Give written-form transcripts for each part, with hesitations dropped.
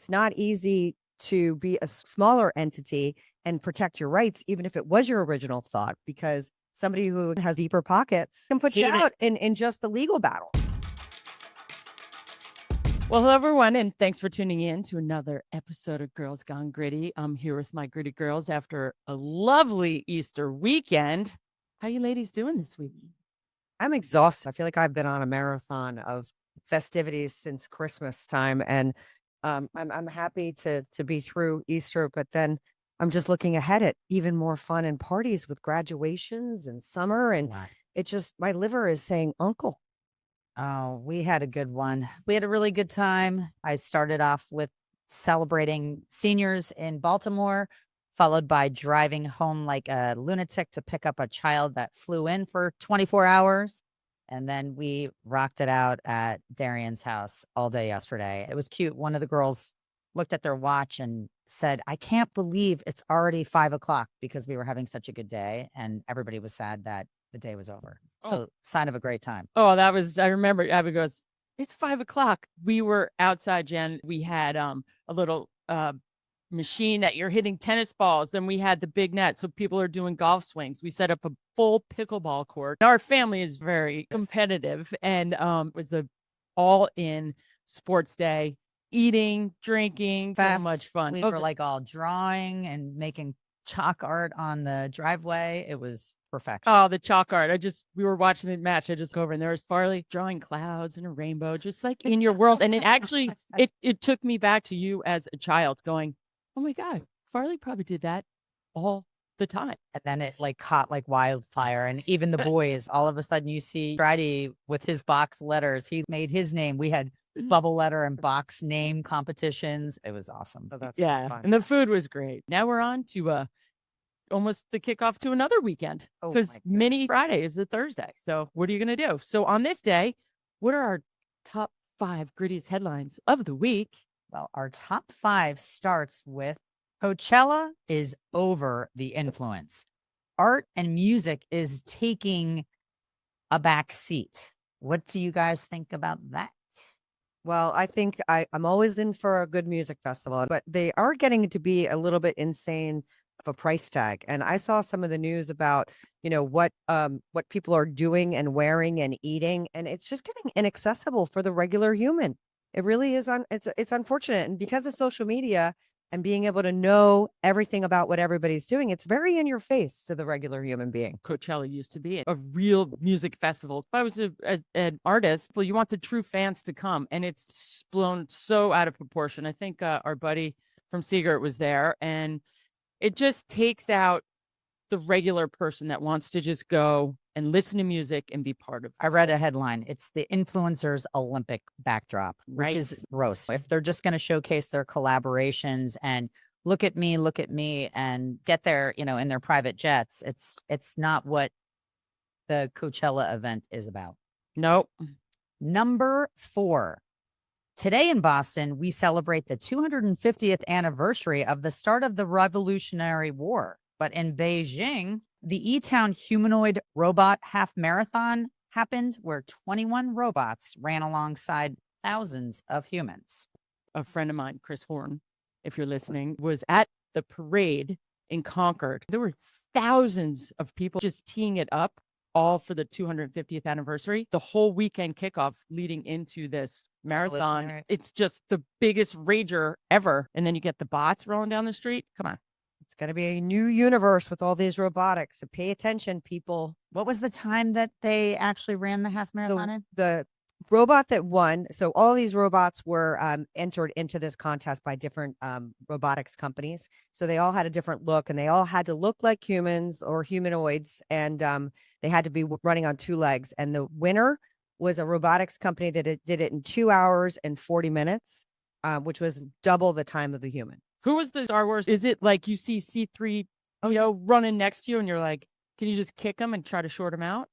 it's not easy to be a smaller entity and protect your rights, even if it was your original thought, because somebody who has deeper pockets can put you out in just the legal battle. Well, hello, everyone, and thanks for tuning in to another episode of Girls Gone Gritty. I'm here with my gritty girls after a lovely Easter weekend. How you ladies doing this week? I'm exhausted. I feel like I've been on a marathon of festivities since Christmas time, and I'm happy to be through Easter, but then I'm just looking ahead at even more fun and parties with graduations and summer, and Right. it just my liver is saying uncle. Oh, we had a good one. We had a really good time. I started off with celebrating seniors in Baltimore, followed by driving home like a lunatic to pick up a child that flew in for 24 hours. And then we rocked it out at Darian's house all day yesterday. It was cute. One of the girls looked at their watch and said, I can't believe it's already 5 o'clock because we were having such a good day. And everybody was sad that the day was over. So sign of a great time. Oh, I remember Abby goes, it's 5 o'clock. We were outside, Jen. We had a little machine that you're hitting tennis balls. Then we had the big net. So people are doing golf swings. We set up a full pickleball court. Our family is very competitive, and it was a all-in sports day, eating, drinking, so much fun. We were like all drawing and making chalk art on the driveway. It was perfection. Oh, the chalk art. We were watching the match. I just go over and there was Farley drawing clouds and a rainbow, just like in your world. And it actually, it took me back to you as a child going, oh my God, Farley probably did that all the time. And then it like caught like wildfire. And even the boys, all of a sudden you see Friday with his box letters. He made his name. We had bubble letter and box name competitions. It was awesome. So that's Yeah. And the food was great. Now we're on to almost the kickoff to another weekend, because mini Friday is a Thursday. So what are you going to do? So on this day, what are our top 5 grittiest headlines of the week? Well, our top 5 starts with Coachella is over the influence. Art and music is taking a back seat. What do you guys think about that? Well, I think I'm always in for a good music festival, but they are getting to be a little bit insane of a price tag. And I saw some of the news about, what people are doing and wearing and eating, and it's just getting inaccessible for the regular human. It really is it's unfortunate. And because of social media and being able to know everything about what everybody's doing, it's very in your face to the regular human being. Coachella used to be a real music festival. If I was an artist, well, you want the true fans to come, and it's blown so out of proportion. I think our buddy from Seagirt was there, and it just takes out the regular person that wants to just go and listen to music and be part of it. I read a headline. It's the influencers Olympic backdrop, which is gross. If they're just going to showcase their collaborations and look at me and get there, in their private jets, it's not what the Coachella event is about. Nope. Number 4. Today in Boston, we celebrate the 250th anniversary of the start of the Revolutionary War. But in Beijing, the E-Town humanoid robot half marathon happened where 21 robots ran alongside thousands of humans. A friend of mine, Chris Horn, if you're listening, was at the parade in Concord. There were thousands of people just teeing it up, all for the 250th anniversary. The whole weekend kickoff leading into this marathon. It's just the biggest rager ever. And then you get the bots rolling down the street. Come on. It's going to be a new universe with all these robotics. So pay attention, people. What was the time that they actually ran the half marathon in? The robot that won. So all these robots were entered into this contest by different robotics companies. So they all had a different look, and they all had to look like humans or humanoids. And they had to be running on 2 legs. And the winner was a robotics company that did it in 2 hours and 40 minutes, which was double the time of the human. Who was the Star Wars? Is it like you see C3, running next to you and you're like, can you just kick him and try to short him out?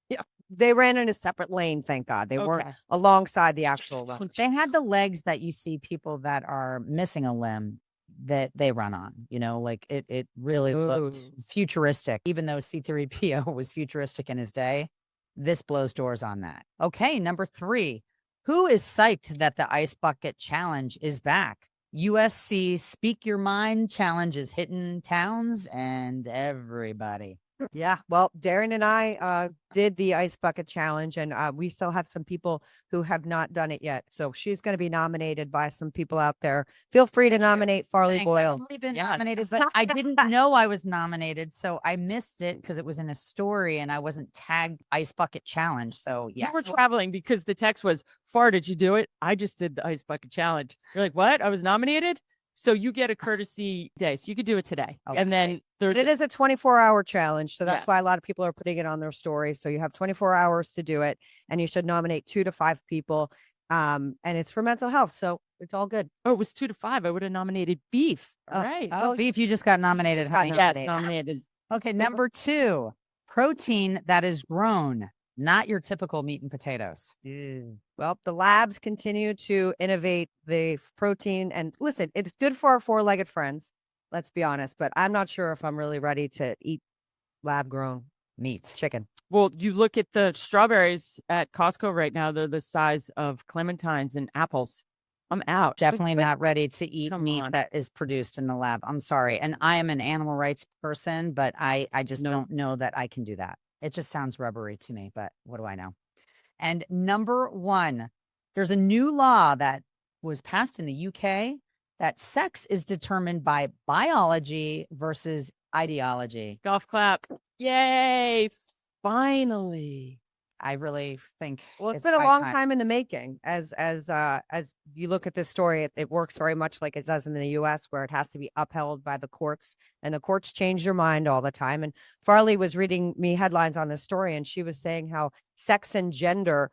Yeah. They ran in a separate lane, thank God. They weren't alongside the actual run. They had the legs that you see people that are missing a limb that they run on, like it really looked futuristic. Even though C3PO was futuristic in his day, this blows doors on that. Okay, number 3. Who is psyched that the Ice Bucket Challenge is back? USC Speak Your Mind Challenge is hitting towns and everybody. Yeah. Well, Darian and I did the ice bucket challenge, and we still have some people who have not done it yet. So she's going to be nominated by some people out there. Feel free to nominate Farley Thanks. Boyle. I've only been nominated, but I didn't know I was nominated, so I missed it because it was in a story and I wasn't tagged Ice Bucket Challenge. So You yeah, were traveling because the text was, Far, did you do it? I just did the Ice Bucket Challenge. You're like, what? I was nominated? So you get a courtesy day. So you could do it today. Okay. And then But there's it is a 24-hour challenge. So that's why a Yes. lot of people are putting it on their stories. So you have 24 hours to do it, and you should nominate 2 to 5 people. And it's for mental health. So it's all good. it was 2 to 5. I would have nominated beef. All right. Oh, Beef, you just got nominated. just got honey. Yes, nominated. nominated. Okay, number 2, protein that is grown, not your typical meat and potatoes. Well, the labs continue to innovate the protein. And listen, it's good for our 4-legged friends. Let's be honest. But I'm not sure if I'm really ready to eat lab grown Meat. chicken. Well, you look at the strawberries at Costco right now, they're the size of clementines and apples. I'm out. Definitely not ready to eat Come meat on. that is produced in the lab. I'm sorry. And I am an animal rights person, but I just No. don't know that I can do that. It just sounds rubbery to me, but what do I know? And number 1, there's a new law that was passed in the UK that sex is determined by biology versus ideology. Golf clap. Yay. Finally. I really think Well, it's been a high long time in the making. As you look at this story, it works very much like it does in the U.S., where it has to be upheld by the courts, and the courts change their mind all the time. And Farley was reading me headlines on this story, and she was saying how sex and gender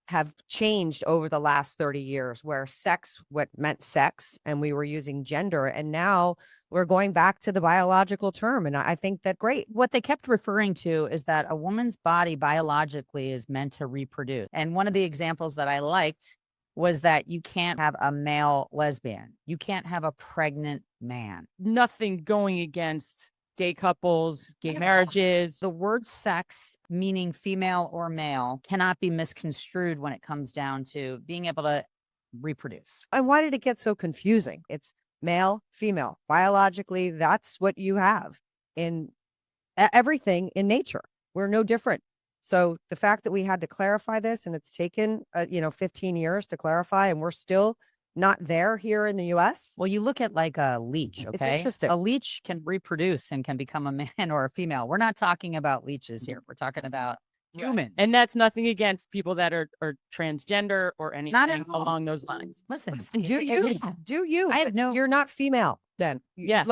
have changed over the last 30 years, where sex, what meant sex, and we were using gender, and now we're going back to the biological term. And I think that great. What they kept referring to is that a woman's body biologically is meant to reproduce. And one of the examples that I liked was that you can't have a male lesbian. You can't have a pregnant man. Nothing going against gay couples, gay marriages. The word sex, meaning female or male, cannot be misconstrued when it comes down to being able to reproduce. And why did it get so confusing? It's male, female. Biologically, that's what you have in everything in nature. We're no different. So the fact that we had to clarify this, and it's taken 15 years to clarify, and we're still not there here in the US. Well, you look at like a leech, It's okay? interesting. A leech can reproduce and can become a man or a female. We're not talking about leeches here. We're talking about humans. And that's nothing against people that are transgender or anything at all. along those lines. Listen, Do you? I have no- You're not female then. Yeah.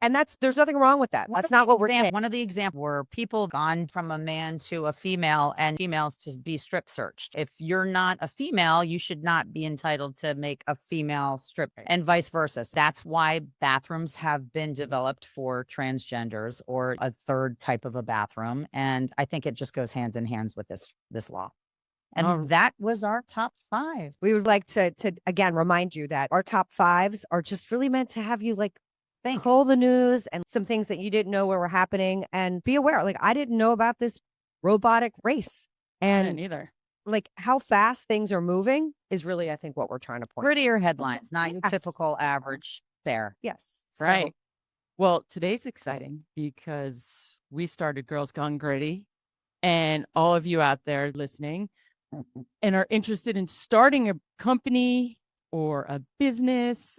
And there's nothing wrong with that. That's not what we're saying. One of the examples where people gone from a man to a female and females to be strip searched. If you're not a female, you should not be entitled to make a female strip and vice versa. So that's why bathrooms have been developed for transgenders or a third type of a bathroom. And I think it just goes hand in hand with this law. And Oh. that was our top 5. We would like to again remind you that our top 5s are just really meant to have you like pull the news and some things that you didn't know were happening, and be aware. Like, I didn't know about this robotic race, I and didn't either. like how fast things are moving is really, I think, what we're trying to point. Prettier headlines, not your Yes. typical average fare. Yes. Right. Well, today's exciting because we started Girls Gone Gritty, and all of you out there listening and are interested in starting a company or a business,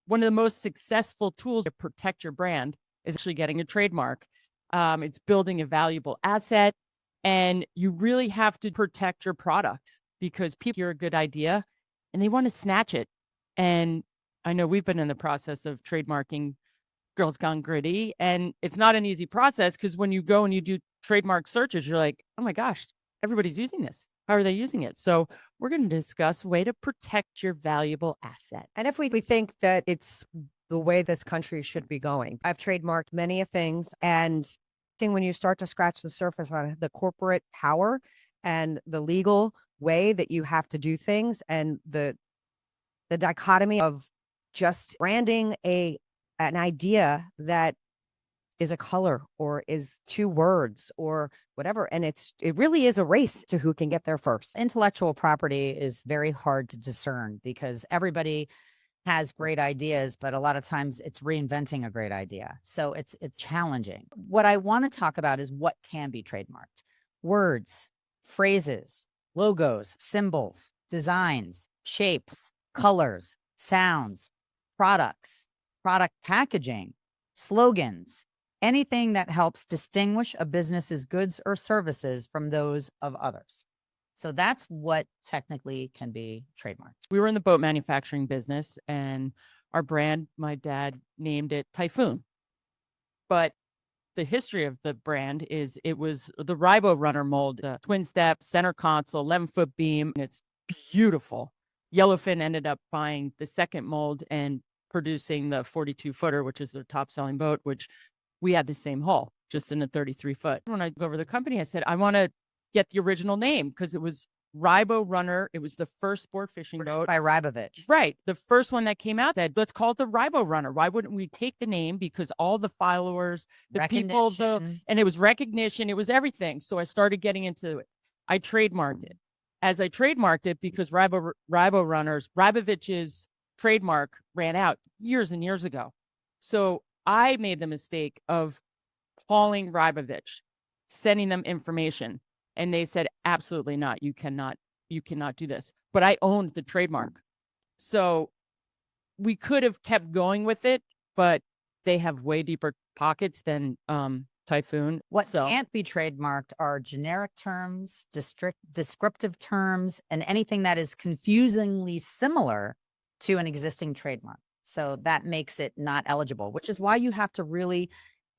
one of the most successful tools to protect your brand is actually getting a trademark. It's building a valuable asset, and you really have to protect your product because people hear a good idea and they want to snatch it. And I know we've been in the process of trademarking Girls Gone Gritty, and it's not an easy process because when you go and you do trademark searches, you're like, oh my gosh, everybody's using this. How are they using it? So we're going to discuss a way to protect your valuable asset. And if we think that it's the way this country should be going, I've trademarked many of things, and when you start to scratch the surface on the corporate power and the legal way that you have to do things, and the dichotomy of just branding an idea that is a color or is two words or whatever. And it really is a race to who can get there first. Intellectual property is very hard to discern because everybody has great ideas, but a lot of times it's reinventing a great idea. So it's challenging. What I want to talk about is what can be trademarked. Words, phrases, logos, symbols, designs, shapes, colors, sounds, products, product packaging, slogans, anything that helps distinguish a business's goods or services from those of others. So that's what technically can be trademarked. We were in the boat manufacturing business, and our brand, my dad named it Typhoon. But the history of the brand is it was the Ribo Runner mold, the twin step, center console, 11-foot beam, and it's beautiful. Yellowfin ended up buying the second mold and producing the 42-footer, which is their top selling boat, which we had the same hull, just in a 33-foot. When I go over the company, I said, I want to get the original name because it was Ribo Runner. It was the first sport fishing boat By Rybovich. Right. The first one that came out said, let's call it the Ribo Runner. Why wouldn't we take the name? Because all the followers, the people, and it was recognition, it was everything. So I started getting into it. I trademarked it. As I trademarked it, because Ribo Runners, Rybovich's trademark ran out years and years ago. So I made the mistake of calling Rybovich, sending them information. And they said, absolutely not. You cannot do this. But I owned the trademark. So we could have kept going with it, but they have way deeper pockets than Typhoon. What can't be trademarked are generic terms, descriptive terms, and anything that is confusingly similar to an existing trademark. So that makes it not eligible, which is why you have to really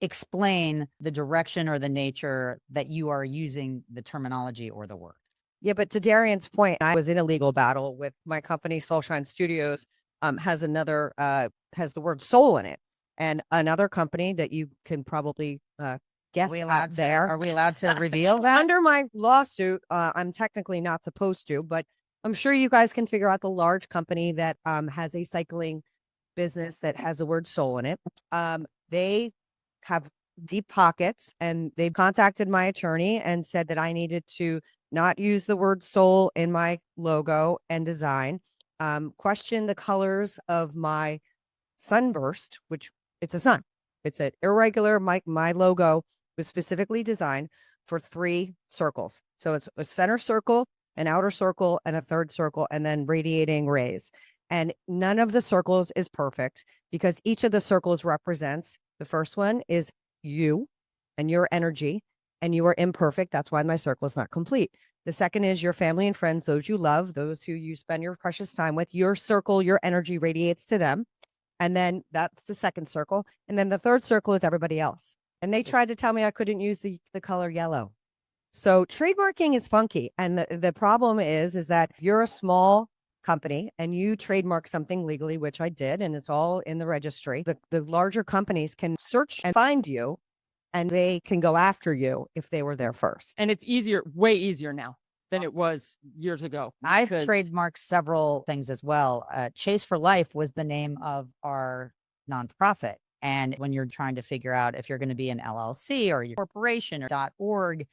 explain the direction or the nature that you are using the terminology or the word. Yeah, but to Darian's point, I was in a legal battle with my company, Soulshine Studios, has the word soul in it. And another company that you can probably guess Are we allowed to reveal that? Under my lawsuit, I'm technically not supposed to, but I'm sure you guys can figure out the large company that has a cycling business that has the word soul in it. They have deep pockets, and they've contacted my attorney and said that I needed to not use the word soul in my logo and design, question the colors of my sunburst, which it's a sun. It's an irregular, my logo was specifically designed for 3 circles. So it's a center circle, an outer circle, and a third circle, and then radiating rays. And none of the circles is perfect because each of the circles represents, the first one is you and your energy, and you are imperfect. That's why my circle is not complete. The second is your family and friends, those you love, those who you spend your precious time with. Your circle, your energy radiates to them. And then that's the second circle. And then the third circle is everybody else. And they tried to tell me I couldn't use the color yellow. So trademarking is funky. And the problem is that you're a small company and you trademark something legally, which I did, and it's all in the registry. The larger companies can search and find you, and they can go after you if they were there first. And it's easier, way easier now than it was years ago. I've trademarked several things as well. Chase for Life was the name of our nonprofit. And when you're trying to figure out if you're going to be an LLC or your corporation or .org,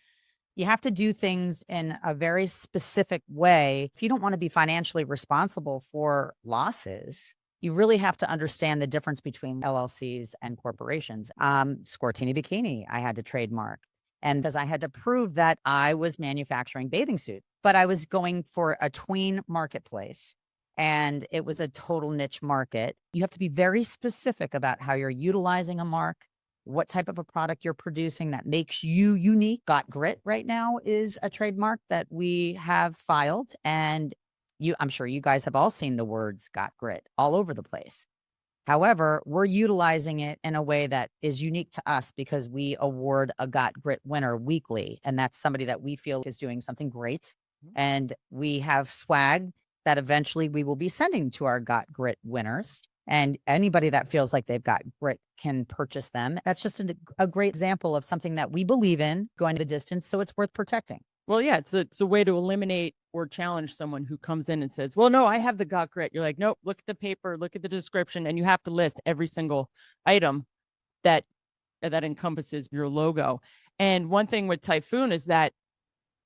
you have to do things in a very specific way. If you don't want to be financially responsible for losses, you really have to understand the difference between LLCs and corporations. Scortini Bikini, I had to trademark. And because I had to prove that I was manufacturing bathing suits, but I was going for a tween marketplace. And it was a total niche market. You have to be very specific about how you're utilizing a mark, what type of a product you're producing that makes you unique. Got Grit right now is a trademark that we have filed. And I'm sure you guys have all seen the words Got Grit all over the place. However, we're utilizing it in a way that is unique to us because we award a Got Grit winner weekly. And that's somebody that we feel is doing something great. And we have swag that eventually we will be sending to our Got Grit winners. And anybody that feels like they've got grit can purchase them. That's just a great example of something that we believe in going the distance. So it's worth protecting. Well, yeah, it's a way to eliminate or challenge someone who comes in and says, well, no, I have the Got Grit. You're like, nope, look at the paper, look at the description. And you have to list every single item that that encompasses your logo. And one thing with Typhoon is that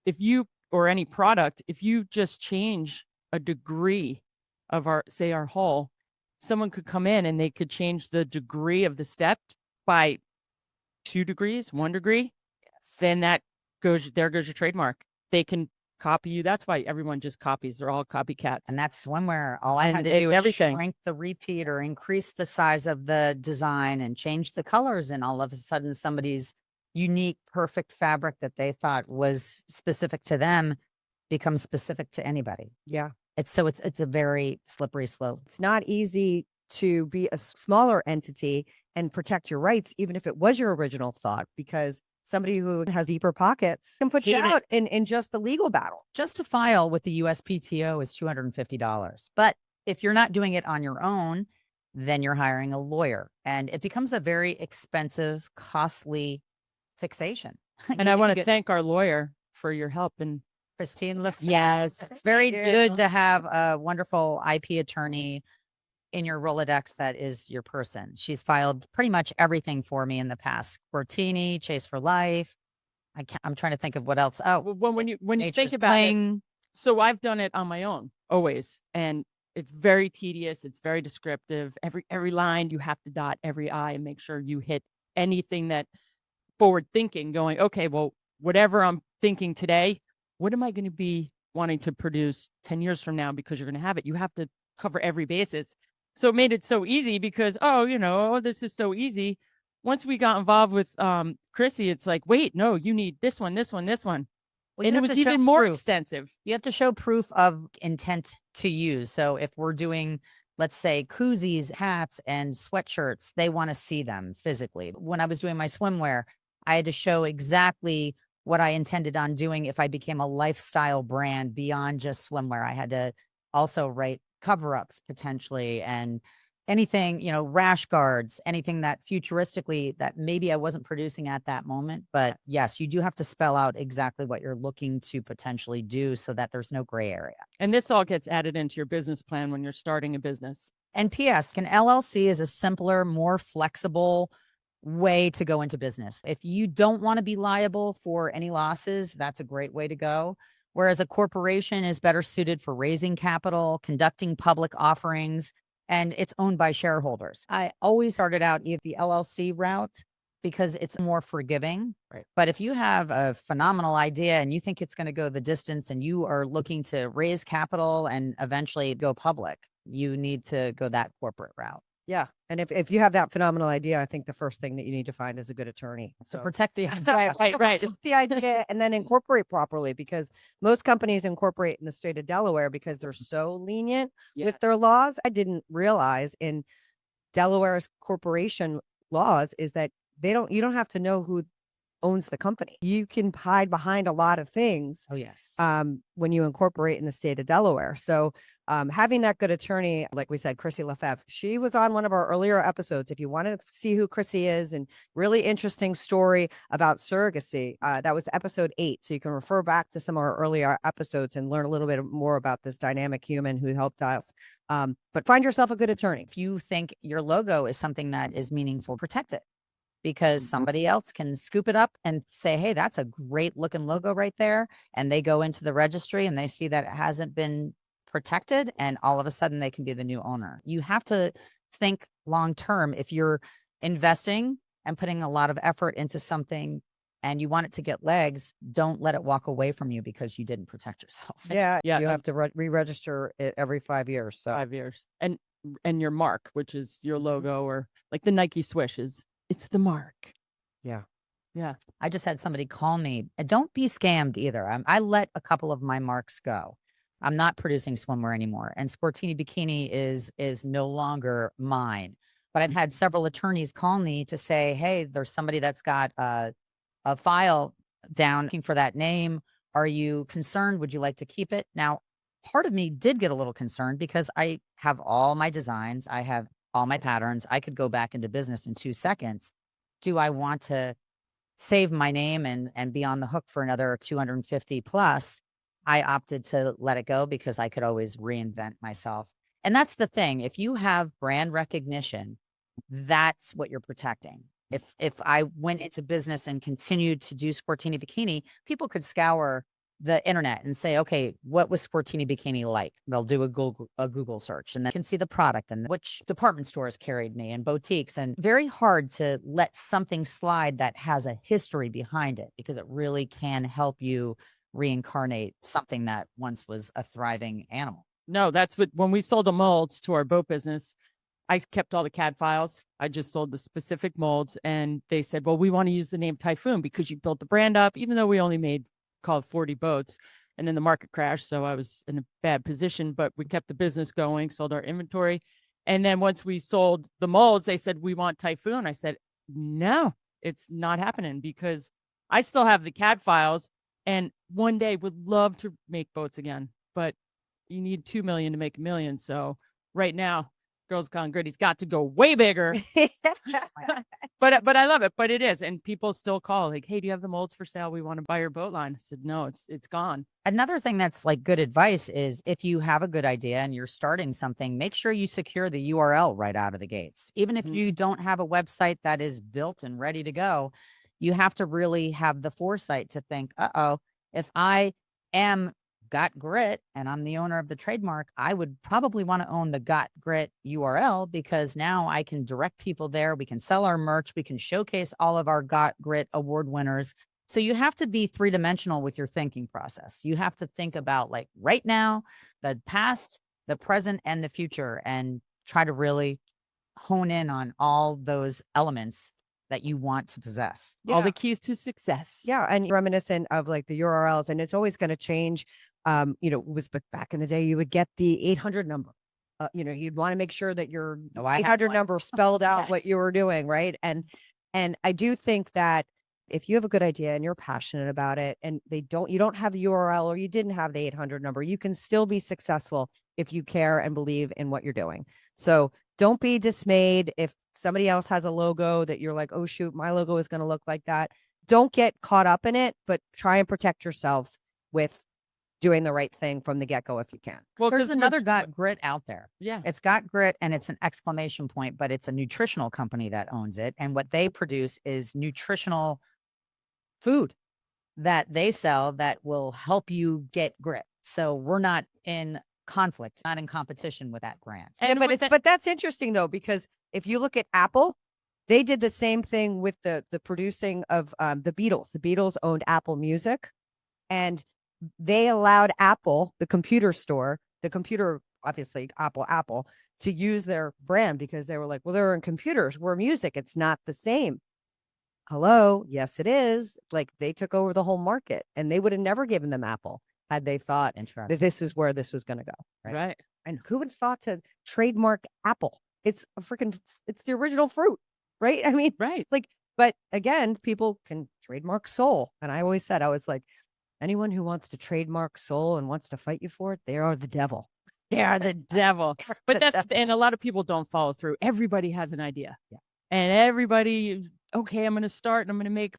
if you, or any product, if you just change a degree of our hull, someone could come in and they could change the degree of the step by 2 degrees, 1 degree, then there goes your trademark. They can copy you. That's why everyone just copies. They're all copycats. And that's swimwear. All I And had to it's do is everything. shrink the repeat or increase the size of the design and change the colors. And all of a sudden, somebody's unique, perfect fabric that they thought was specific to them becomes specific to anybody. Yeah. It's a very slippery slope. It's not easy to be a smaller entity and protect your rights, even if it was your original thought, because somebody who has deeper pockets can put you Hate it. out in just the legal battle. Just to file with the USPTO is $250. But if you're not doing it on your own, then you're hiring a lawyer. And it becomes a very expensive, costly fixation. And I want to thank our lawyer for your help. And Christine Lefebvre. yes, It's very you. good to have a wonderful IP attorney in your Rolodex that is your person. She's filed pretty much everything for me in the past. Cortini, Chase for Life. I'm trying to think of what else. Oh, when you think Nature's about it, Cling. so I've done it on my own always, and it's very tedious. It's very descriptive. Every line you have to dot every I and make sure you hit anything that forward thinking. Going, okay, well, whatever I'm thinking today, what am I going to be wanting to produce 10 years from now? Because you're going to have it. You have to cover every basis. So it made it so easy because, this is so easy. Once we got involved with Chrissy, it's like, wait, no, you need this one, this one, this one. Well, you And it have was to show even more proof. extensive. You have to show proof of intent to use. So if we're doing, let's say, koozies, hats, and sweatshirts, they want to see them physically. When I was doing my swimwear, I had to show exactly what I intended on doing if I became a lifestyle brand beyond just swimwear. I had to also write cover-ups potentially and anything, rash guards, anything that futuristically that maybe I wasn't producing at that moment. But yes, you do have to spell out exactly what you're looking to potentially do so that there's no gray area. And this all gets added into your business plan when you're starting a business. And P.S., an LLC is a simpler, more flexible way to go into business. If you don't want to be liable for any losses, that's a great way to go. Whereas a corporation is better suited for raising capital, conducting public offerings, and it's owned by shareholders. I always started out the LLC route because it's more forgiving. Right. But if you have a phenomenal idea and you think it's going to go the distance and you are looking to raise capital and eventually go public, you need to go that corporate route. Yeah. And if you have that phenomenal idea, I think the first thing that you need to find is a good attorney. So protect the idea. Right. The idea and then incorporate properly, because most companies incorporate in the state of Delaware because they're so lenient with their laws. I didn't realize in Delaware's corporation laws is that you don't have to know who owns the company. You can hide behind a lot of things. Oh, yes. When you incorporate in the state of Delaware. So having that good attorney, like we said, Chrissy Lefebvre, she was on one of our earlier episodes. If you want to see who Chrissy is, and really interesting story about surrogacy, that was episode 8. So you can refer back to some of our earlier episodes and learn a little bit more about this dynamic human who helped us. But find yourself a good attorney. If you think your logo is something that is meaningful, protect it. Because somebody else can scoop it up and say, hey, that's a great looking logo right there. And they go into the registry and they see that it hasn't been protected. And all of a sudden they can be the new owner. You have to think long term. If you're investing and putting a lot of effort into something and you want it to get legs, don't let it walk away from you because you didn't protect yourself. Yeah. Yeah, You have to re-register it every 5 years. So 5 years. And your mark, which is your logo, or like the Nike swish it's the mark. Yeah. Yeah. I just had somebody call me. Don't be scammed either. I let a couple of my marks go. I'm not producing swimwear anymore. And Sportini Bikini is no longer mine. But I've had several attorneys call me to say, hey, there's somebody that's got a file down looking for that name. Are you concerned? Would you like to keep it? Now, part of me did get a little concerned because I have all my designs. I have all my patterns. I could go back into business in 2 seconds. Do I want to save my name and be on the hook for another 250 plus? I opted to let it go because I could always reinvent myself. And that's the thing. If you have brand recognition, that's what you're protecting. If I went into business and continued to do Sportini Bikini, people could scour the internet and say, okay, what was Sportini Bikini like? They'll do a Google search and then can see the product and which department stores carried me and boutiques. And very hard to let something slide that has a history behind it, because it really can help you reincarnate something that once was a thriving animal. No, that's what, when we sold the molds to our boat business, I kept all the CAD files. I just sold the specific molds, and they said, well, we want to use the name Typhoon because you built the brand up, even though we only made called 40 boats, and then the market crashed. So I was in a bad position, but we kept the business going, sold our inventory. And then once we sold the molds, they said, we want Typhoon. I said, no, it's not happening, because I still have the CAD files and one day would love to make boats again, but you need 2 million to make a million. So right now, Girls Gone Gritty's got to go way bigger. But I love it. But it is, and people still call like, "Hey, do you have the molds for sale? We want to buy your boat line." I said, "No, it's gone." Another thing that's like good advice is, if you have a good idea and you're starting something, make sure you secure the URL right out of the gates. Even if Mhm. you don't have a website that is built and ready to go, you have to really have the foresight to think, uh-oh, if I am Got Grit and I'm the owner of the trademark, I would probably want to own the Got Grit URL, because now I can direct people there. We can sell our merch. We can showcase all of our Got Grit award winners. So you have to be three-dimensional with your thinking process. You have to think about, like, right now, the past, the present, and the future, and try to really hone in on all those elements that you want to possess. All Yeah. the keys to success. Yeah, and reminiscent of like the URLs, and it's always going to change. It was back in the day, you would get the 800 number. You'd want to make sure that your Oh, I had 800 one. number spelled out what you were doing, right? And I do think that if you have a good idea and you're passionate about it, and you don't have the URL, or you didn't have the 800 number, you can still be successful if you care and believe in what you're doing. So don't be dismayed if somebody else has a logo that you're like, oh shoot, my logo is going to look like that. Don't get caught up in it, but try and protect yourself with doing the right thing from the get-go if you can. Well, There's 'cause another what- Got Grit out there. Yeah. It's Got Grit, and it's an exclamation point, but it's a nutritional company that owns it. And what they produce is nutritional food that they sell that will help you get grit. So we're not in conflict, not in competition with that brand. And but with but that's interesting though, because if you look at Apple, they did the same thing with the producing of the Beatles. The Beatles owned Apple Music, and they allowed Apple, the computer store, the computer, obviously Apple, to use their brand, because they were like, well, they're in computers, we're music, it's not the same. Hello, yes, it is. Like, they took over the whole market, and they would have never given them Apple had they thought that Interesting. this is where this was going to go. right. And who would have thought to trademark Apple? It's it's the original fruit, right? I mean, Right. like, but again, people can trademark soul. And I always said, I was like, anyone who wants to trademark soul and wants to fight you for it, they are the devil. They are the devil. But The that's, devil. and a lot of people don't follow through. Everybody has an idea. Yeah. And everybody, okay, I'm going to start and I'm going to make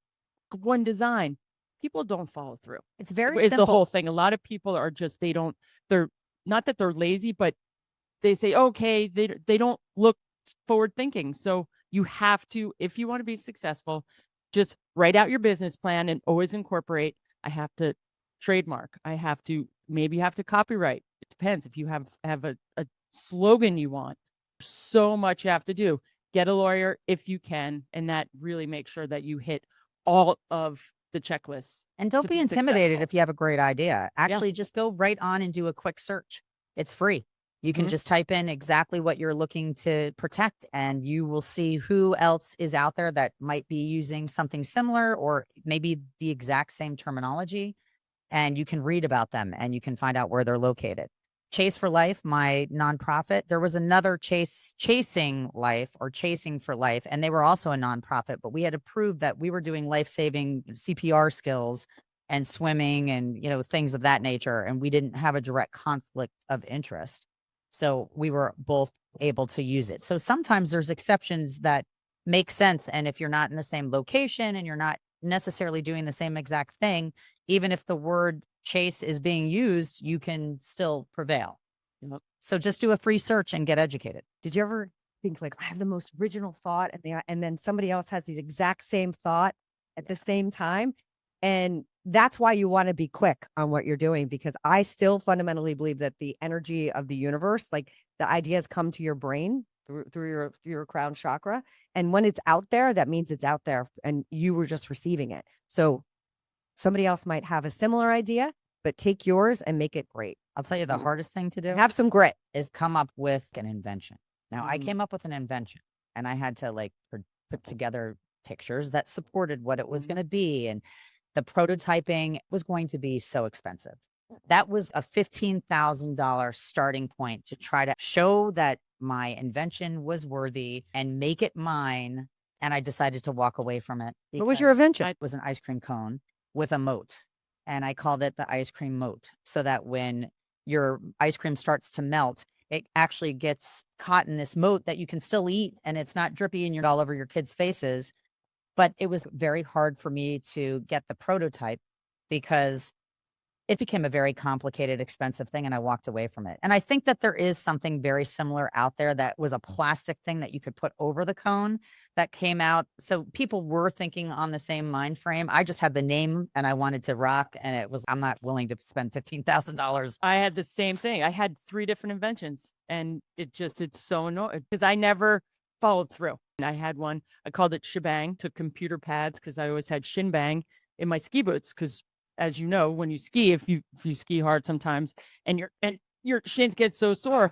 one design. People don't follow through. It's very Is simple. the whole thing. A lot of people are just, they're not that they're lazy, but they say, okay, they don't look forward thinking. So you have to, if you want to be successful, just write out your business plan and always incorporate, I have to trademark. I have to, maybe you have to copyright. It depends. If you have a slogan you want, so much you have to do. Get a lawyer if you can, and that really makes sure that you hit all of the checklists. And don't to be be intimidated successful. if you have a great idea. Actually, just go right on and do a quick search. It's free. You can Mhm. just type in exactly what you're looking to protect, and you will see who else is out there that might be using something similar, or maybe the exact same terminology. And you can read about them and you can find out where they're located. Chase for Life, my nonprofit, there was another Chasing Life, or Chasing for Life, and they were also a nonprofit, but we had to prove that we were doing life-saving CPR skills and swimming and, things of that nature. And we didn't have a direct conflict of interest. So we were both able to use it. So sometimes there's exceptions that make sense. And if you're not in the same location and you're not necessarily doing the same exact thing, even if the word chase is being used, you can still prevail. Yep. So just do a free search and get educated. Did you ever think like I have the most original thought, and then somebody else has the exact same thought at the same time. And that's why you want to be quick on what you're doing, because I still fundamentally believe that the energy of the universe, like the ideas come to your brain through your crown chakra. And when it's out there, that means it's out there and you were just receiving it. So somebody else might have a similar idea, but take yours and make it great. I'll tell you the hardest thing to do Have some grit. is come up with an invention. Now, I Mhm. came up with an invention and I had to like put together pictures that supported what it was Mhm. going to be. And the prototyping was going to be so expensive. That was a $15,000 starting point to try to show that my invention was worthy and make it mine. And I decided to walk away from it. What was your because invention? It was an ice cream cone with a moat. And I called it the ice cream moat, so that when your ice cream starts to melt, it actually gets caught in this moat that you can still eat and it's not drippy and you're all over your kids' faces. But it was very hard for me to get the prototype because it became a very complicated, expensive thing, and I walked away from it. And I think that there is something very similar out there that was a plastic thing that you could put over the cone that came out. So people were thinking on the same mind frame. I just had the name and I wanted to rock, and it was, I'm not willing to spend $15,000. I had the same thing. I had 3 different inventions, and it's so annoying because I never followed through. And I had one, I called it shebang, took computer pads because I always had shin bang in my ski boots. Because as you know, when you ski, if you ski hard sometimes and your shins get so sore,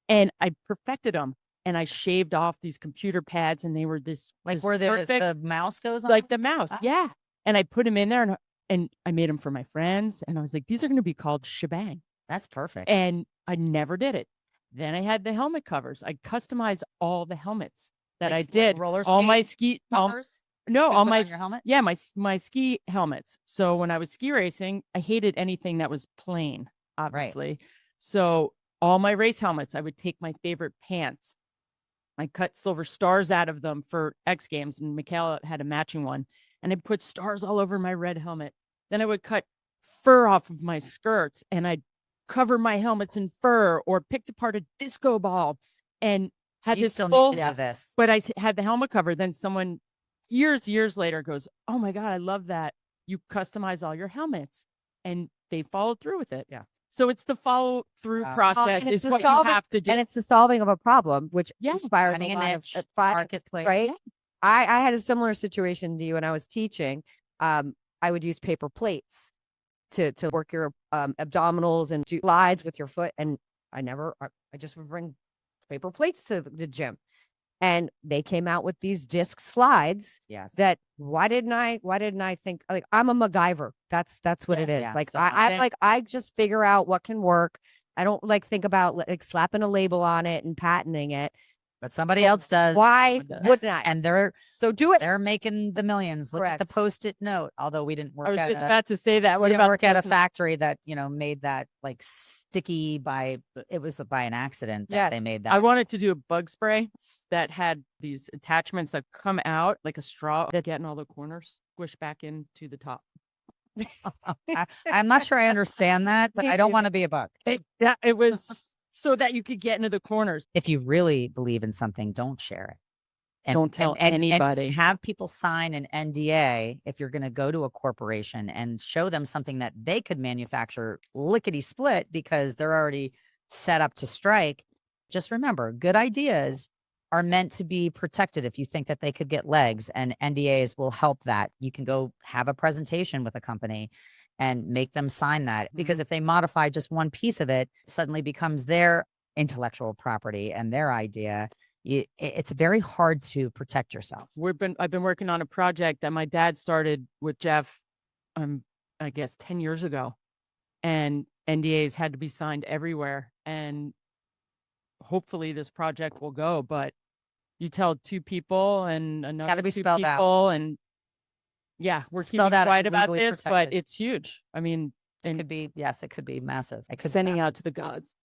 and I perfected them and I shaved off these computer pads and they were this Like this where perfect, the mouse goes on? like the mouse. Ah. Yeah. And I put them in there and I made them for my friends. And I was like, these are going to be called shebang. That's perfect. And I never did it. Then I had the helmet covers. I customized all the helmets that Like I s- like did. roller All my skate ski, all, covers no, you all put my, on your helmet? yeah, my ski helmets. So when I was ski racing, I hated anything that was plain, obviously. So all my race helmets, I would take my favorite pants. I cut silver stars out of them for X Games, and Michaela had a matching one. And I put stars all over my red helmet. Then I would cut fur off of my skirts, and I'd cover my helmets in fur, or picked apart a disco ball and had You this still full. need to do this. But had the helmet cover. Then someone years later goes, "Oh my God, I love that. You customize all your helmets." And they followed through with it. Yeah. So it's the follow through Wow. process and it's is the what you solving- have to do. And it's the solving of a problem, which Yeah. inspires Finding a a lot niche, of marketplace. right? Yeah. I had a similar situation to you when I was teaching. I would use paper plates to work your abdominals and do slides with your foot. And I just would bring paper plates to the gym. And they came out with these disc slides Yes. that why didn't I think, like, I'm a MacGyver. That's what it is. Yeah, Like so I just figure out what can work. I don't like think about like slapping a label on it and patenting it. But somebody else does. Why Someone does. wouldn't I? And they're So do it. making the millions. Look at the Correct. Post-it note. Although we didn't work I was at just a, about to say that. we What didn't about work at a those- factory that, made that like sticky by an accident that Yeah. they made I that. wanted to do a bug spray that had these attachments that come out like a straw that get in all the corners, squish back into the top. I'm not sure I understand that, but I don't want to be a bug. It was so that you could get into the corners. If you really believe in something, don't share it. Don't tell anybody. have people sign an NDA if you're going to go to a corporation and show them something that they could manufacture lickety split because they're already set up to strike. Just remember, good ideas are meant to be protected if you think that they could get legs, and NDAs will help that. You can go have a presentation with a company and make them sign that, because if they modify just one piece of it, it suddenly becomes their intellectual property and their idea. It's very hard to protect yourself. I've been working on a project that my dad started with Jeff, I guess 10 years ago, and NDAs had to be signed everywhere. And hopefully this project will go, but you tell 2 people and another be 2 spelled out. people, and yeah, we're keeping Spelled out and quiet about legally this, but protected. it's huge. I mean, It and could be, yes, it could be massive. It could sending out to the gods.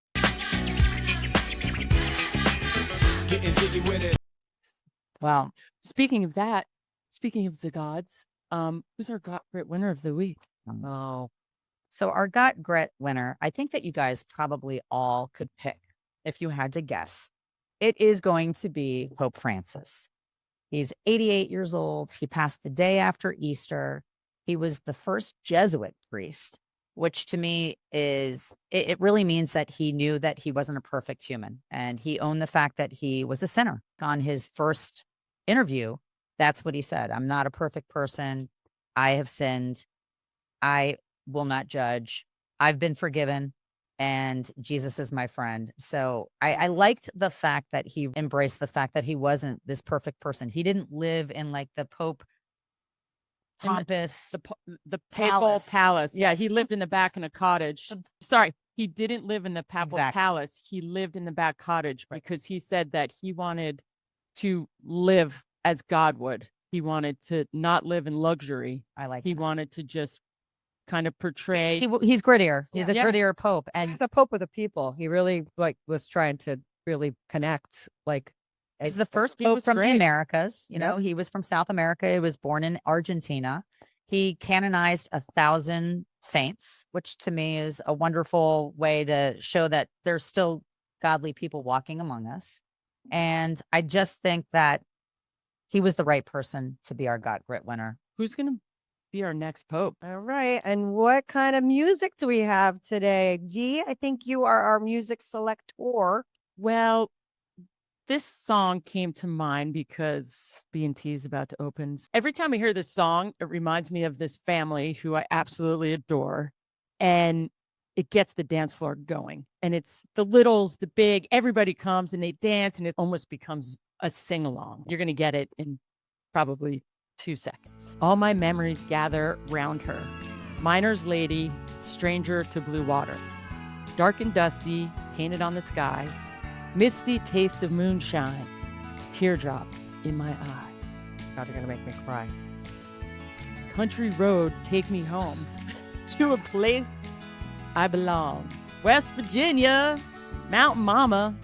Getting jiggy with it. Well, Speaking of the gods, who's our great winner of the week? Oh, so our Got Grit winner, I think that you guys probably all could pick if you had to guess. it is going to be Pope Francis. He's 88 years old. He passed the day after Easter. He was the first Jesuit priest, which to me is, it really means that he knew that he wasn't a perfect human. And he owned the fact that he was a sinner. On his first interview, that's what he said. I'm not a perfect person. I have sinned. I will not judge. I've been forgiven. And Jesus is my friend. So I liked the fact that he embraced the fact that he wasn't this perfect person. He didn't live in like the Pope In the- pompous. The papal palace. Yeah, he Yes. lived in the back in a cottage. Sorry, he didn't live in the papal Exactly. palace. He lived in the back cottage Right. because he said that he wanted to live as God would. He wanted to not live in luxury. I like He that. wanted to just kind of portray. He's grittier. He's a Yeah. grittier Pope. And He's a pope of the people. He really was trying to really connect. Like, he's the first He Pope was from the great. Americas. You know, he was from South America. He was born in Argentina. He canonized 1,000 saints, which to me is a wonderful way to show that there's still godly people walking among us. And I just think that he was the right person to be our Got Grit winner. Who's going to be our next pope? all right. And what kind of music do we have today? Dee, I think you are our music selector. Well, this song came to mind because B&T is about to open. Every time I hear this song, it reminds me of this family who I absolutely adore. And it gets the dance floor going. And it's the littles, the big, everybody comes and they dance, and it almost becomes a sing-along. You're going to get it in probably 2 seconds. All my memories gather round her. Miner's lady, stranger to blue water. Dark and dusty, painted on the sky. Misty taste of moonshine. Teardrop in my eye. God, you're going to make me cry. Country road, take me home to a place I belong. West Virginia, Mountain Mama,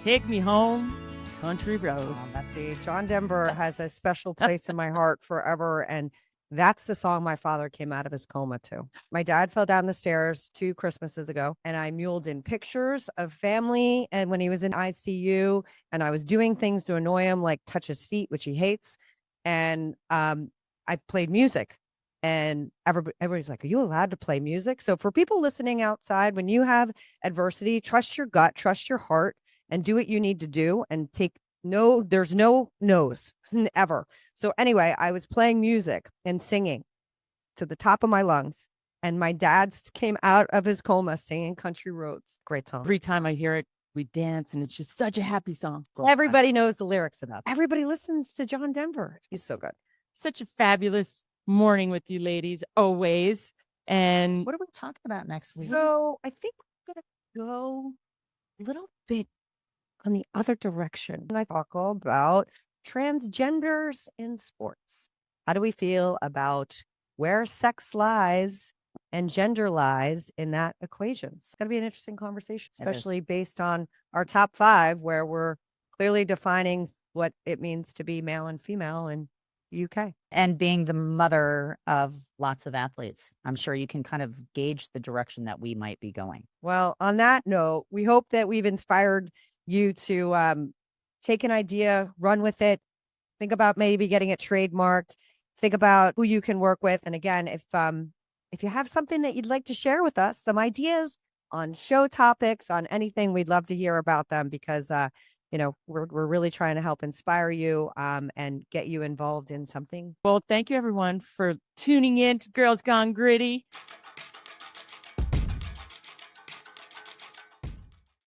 take me home, country road. Let's see. John Denver has a special place in my heart forever. And that's the song my father came out of his coma to. My dad fell down the stairs 2 Christmases ago, and I muled in pictures of family. And when he was in ICU, and I was doing things to annoy him, like touch his feet, which he hates. And I played music. And everybody's like, are you allowed to play music? So for people listening outside, when you have adversity, trust your gut, trust your heart, and do what you need to do, and there's no no's ever. So anyway, I was playing music and singing to the top of my lungs, and my dad came out of his coma singing Country Roads. Great song. Every time I hear it, we dance, and it's just such a happy song. Everybody knows the lyrics enough. Everybody listens to John Denver. He's so good. Such a fabulous morning with you ladies, always. And What are we talking about next week? So I think we're going to go a little bit on the other direction. And I talk all about transgenders in sports. How do we feel about where sex lies and gender lies in that equation? It's going to be an interesting conversation, It is. especially based on our top 5, where we're clearly defining what it means to be male and female in the UK. And being the mother of lots of athletes, I'm sure you can kind of gauge the direction that we might be going. Well, on that note, we hope that we've inspired you to take an idea, run with it, think about maybe getting it trademarked, think about who you can work with. And again, if you have something that you'd like to share with us, some ideas on show topics, on anything, we'd love to hear about them, because we're really trying to help inspire you and get you involved in something. well, thank you everyone for tuning in to Girls Gone Gritty.